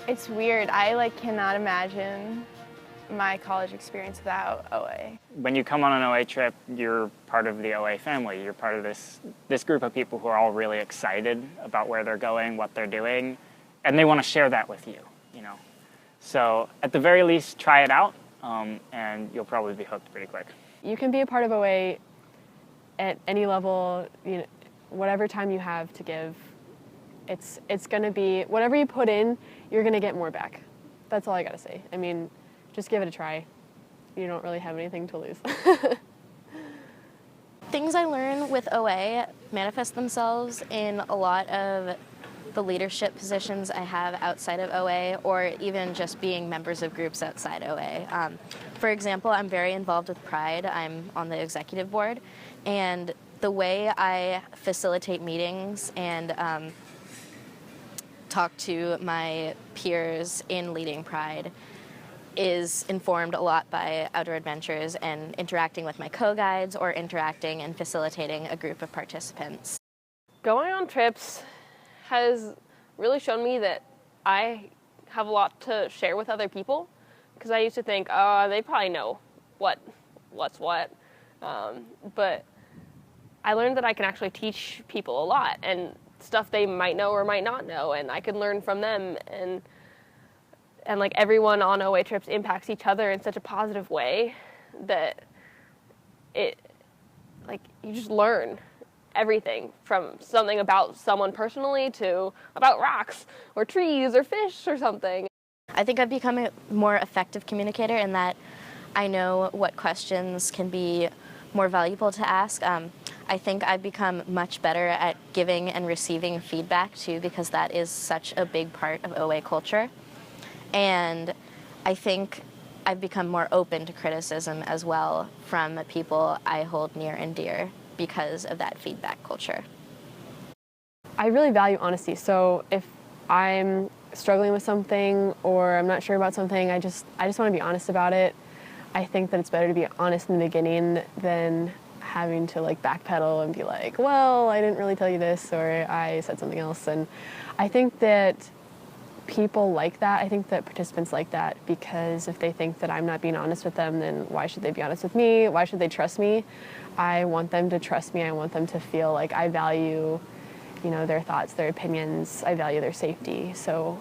It's weird. I cannot imagine my college experience without OA. When you come on an OA trip, you're part of the OA family. You're part of this group of people who are all really excited about where they're going, what they're doing, and they want to share that with you, you know. So at the very least, try it out, and you'll probably be hooked pretty quick. You can be a part of OA at any level, you know, whatever time you have to give. It's going to be, whatever you put in, you're going to get more back. That's all I got to say. I mean, just give it a try. You don't really have anything to lose. Things I learn with OA manifest themselves in a lot of the leadership positions I have outside of OA, or even just being members of groups outside OA. For example, I'm very involved with Pride. I'm on the executive board, and the way I facilitate meetings and talk to my peers in leading Pride is informed a lot by outdoor adventures and interacting with my co-guides or interacting and facilitating a group of participants. Going on trips has really shown me that I have a lot to share with other people, because I used to think, oh, they probably know what's what, but I learned that I can actually teach people a lot, and stuff they might know or might not know, and I can learn from them, and like everyone on OA trips impacts each other in such a positive way that you just learn everything, from something about someone personally to about rocks or trees or fish or something. I think I've become a more effective communicator in that I know what questions can be more valuable to ask. I think I've become much better at giving and receiving feedback too, because that is such a big part of OA culture. And I think I've become more open to criticism as well from people I hold near and dear because of that feedback culture. I really value honesty, so if I'm struggling with something or I'm not sure about something, I just want to be honest about it. I think that it's better to be honest in the beginning than having to backpedal and be like, well, I didn't really tell you this, or I said something else. And I think that people like that. I think that participants like that, because if they think that I'm not being honest with them, then why should they be honest with me? Why should they trust me? I want them to trust me. I want them to feel like I value, their thoughts, their opinions. I value their safety. So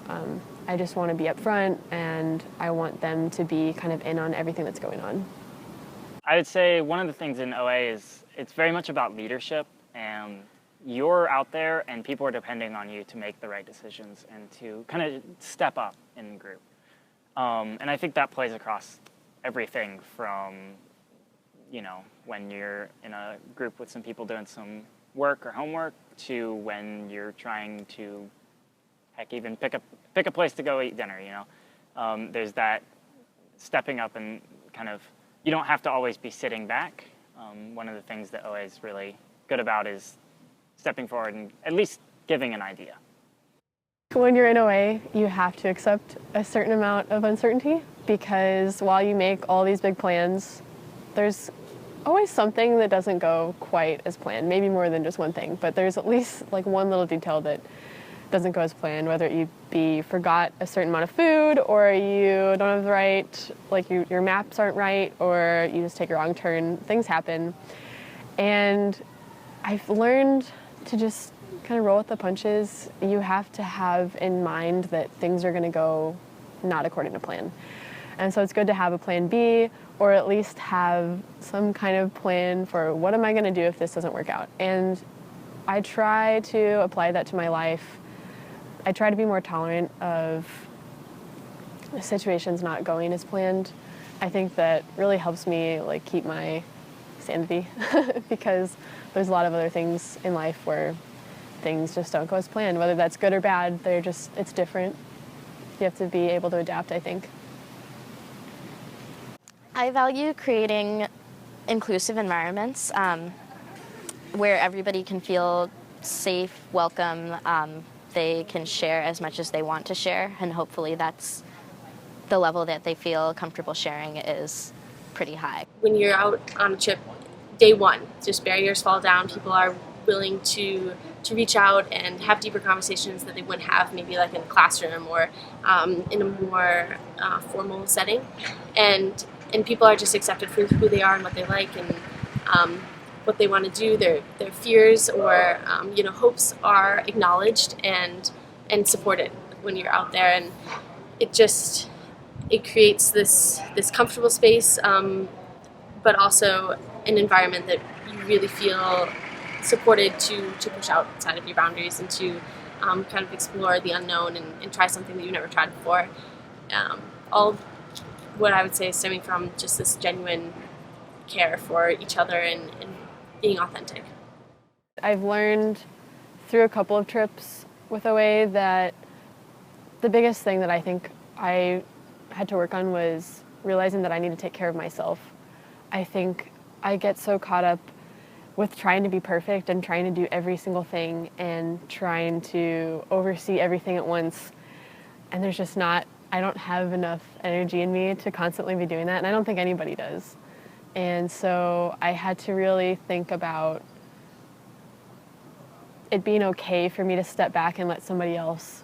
I just want to be upfront, and I want them to be kind of in on everything that's going on. I would say one of the things in OA is it's very much about leadership, and you're out there and people are depending on you to make the right decisions and to kind of step up in the group. And I think that plays across everything from, when you're in a group with some people doing some work or homework, to when you're trying to, even pick a place to go eat dinner, There's that stepping up and kind of, you don't have to always be sitting back. One of the things that OA is really good about is stepping forward and at least giving an idea. When you're in OA, you have to accept a certain amount of uncertainty, because while you make all these big plans, there's always something that doesn't go quite as planned, maybe more than just one thing, but there's at least one little detail that doesn't go as planned, whether you forgot a certain amount of food, or you don't have the right, your maps aren't right, or you just take a wrong turn. Things happen. And I've learned to just kind of roll with the punches. You have to have in mind that things are going to go not according to plan. And so it's good to have a plan B, or at least have some kind of plan for what am I going to do if this doesn't work out. And I try to apply that to my life. I try to be more tolerant of situations not going as planned. I think that really helps me keep my sanity because there's a lot of other things in life where things just don't go as planned, whether that's good or bad. It's different. You have to be able to adapt, I think. I value creating inclusive environments where everybody can feel safe, welcome, they can share as much as they want to share, and hopefully that's the level that they feel comfortable sharing is pretty high. When you're out on a trip, day one, just barriers fall down, people are willing to reach out and have deeper conversations that they wouldn't have maybe like in a classroom or in a more formal setting, and people are just accepted for who they are and what they like, and what they want to do. Their fears or hopes are acknowledged and supported when you're out there, and it creates this comfortable space, but also an environment that you really feel supported to push outside of your boundaries and to kind of explore the unknown and try something that you've never tried before. All what I would say is stemming from just this genuine care for each other and being authentic. I've learned through a couple of trips with OA that the biggest thing that I think I had to work on was realizing that I need to take care of myself. I think I get so caught up with trying to be perfect and trying to do every single thing and trying to oversee everything at once. And there's just I don't have enough energy in me to constantly be doing that, and I don't think anybody does. And so I had to really think about it being okay for me to step back and let somebody else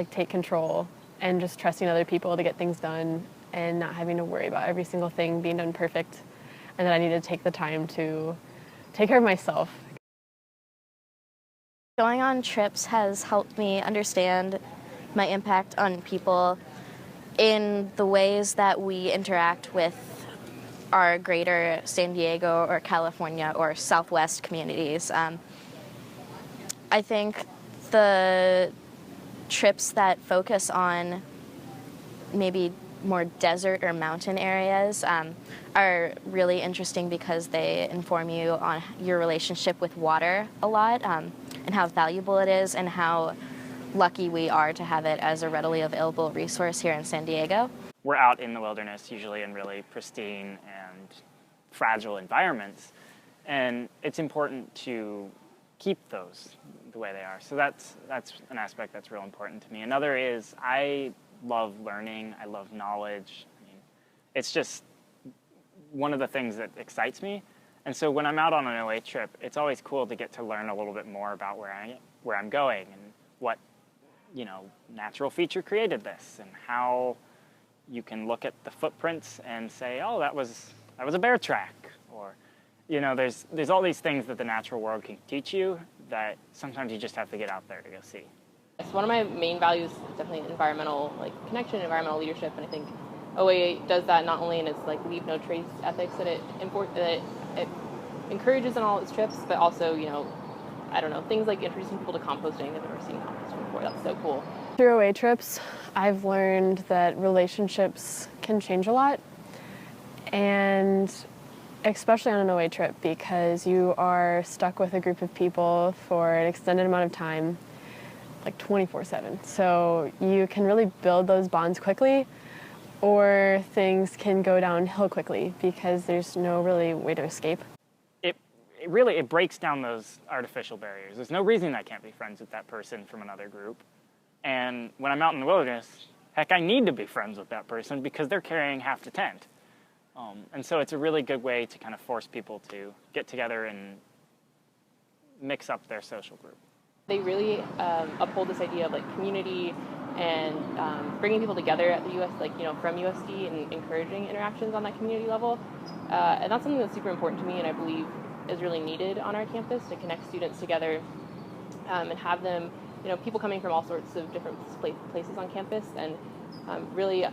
take control, and just trusting other people to get things done and not having to worry about every single thing being done perfect, and that I needed to take the time to take care of myself. Going on trips has helped me understand my impact on people in the ways that we interact with our greater San Diego or California or Southwest communities. I think the trips that focus on maybe more desert or mountain areas are really interesting because they inform you on your relationship with water a lot, and how valuable it is and how lucky we are to have it as a readily available resource here in San Diego. We're out in the wilderness, usually in really pristine and fragile environments, and it's important to keep those the way they are. So that's an aspect that's real important to me. Another is I love learning. I love knowledge. I mean, it's just one of the things that excites me. And so when I'm out on an OA trip, it's always cool to get to learn a little bit more about where I'm going and what natural feature created this, and how you can look at the footprints and say, oh, that was a bear track, or there's all these things that the natural world can teach you that sometimes you just have to get out there to go see. It's one of my main values is definitely environmental connection, environmental leadership, and I think OA does that not only in its leave no trace ethics that it encourages in all its trips, but also things like introducing people to composting. I've never seen composting before. That's so cool. Through OA trips, I've learned that relationships can change a lot, and especially on an OA trip, because you are stuck with a group of people for an extended amount of time, 24/7. So you can really build those bonds quickly, or things can go downhill quickly because there's no really way to escape. It breaks down those artificial barriers. There's no reason I can't be friends with that person from another group. And when I'm out in the wilderness, heck, I need to be friends with that person because they're carrying half the tent. And so it's a really good way to kind of force people to get together and mix up their social group. They really uphold this idea of community and bringing people together at the US, from USD, and encouraging interactions on that community level. And that's something that's super important to me, and I believe is really needed on our campus, to connect students together and have them, people coming from all sorts of different places on campus, and really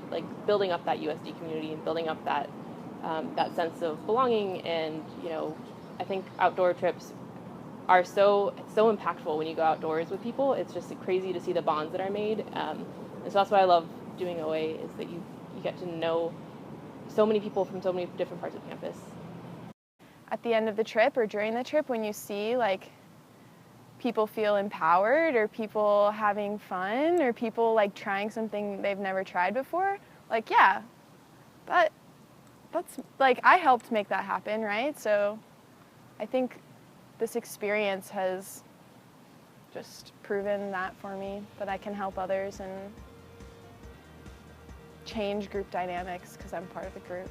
building up that USD community and building up that sense of belonging. And I think outdoor trips are so impactful when you go outdoors with people. It's just crazy to see the bonds that are made, and so that's why I love doing OA, is that you get to know so many people from so many different parts of campus. At the end of the trip or during the trip, when you see people feel empowered, or people having fun, or people trying something they've never tried before, yeah, that's I helped make that happen, right? So I think this experience has just proven that for me, that I can help others and change group dynamics because I'm part of the group.